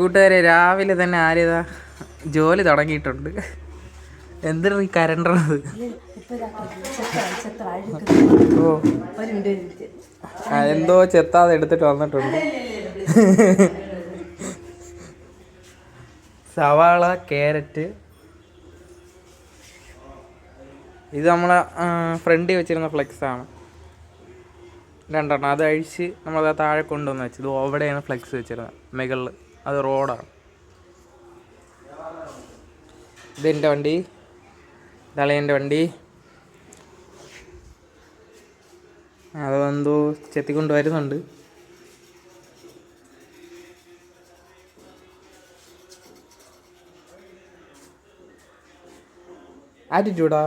കൂട്ടുകാരെ രാവിലെ തന്നെ ആര്യതാ ജോലി തുടങ്ങിയിട്ടുണ്ട്. എന്തിനാ ഈ കരണ്ടത്? ഓ എന്തോ ചെത്താതെ എടുത്തിട്ട് വന്നിട്ടുണ്ട്. സവാള, ക്യാരറ്റ്, ഇത് നമ്മളെ ഫ്രണ്ടിൽ വെച്ചിരുന്ന ഫ്ലെക്സാണ്. 2 എണ്ണം അത് അഴിച്ച് നമ്മളത് താഴെ കൊണ്ടുവന്ന് വെച്ചത്. അവിടെയാണ് ഫ്ലെക്സ് വെച്ചിരുന്നത് മുകളിൽ. അത് റോഡാണ്. ഇതെൻ്റെ വണ്ടി, തളയൻ്റെ വണ്ടി. അതെന്തോ ചെത്തിക്കൊണ്ട് വരുന്നുണ്ട്. ആറ്റിറ്റ്യൂഡാ.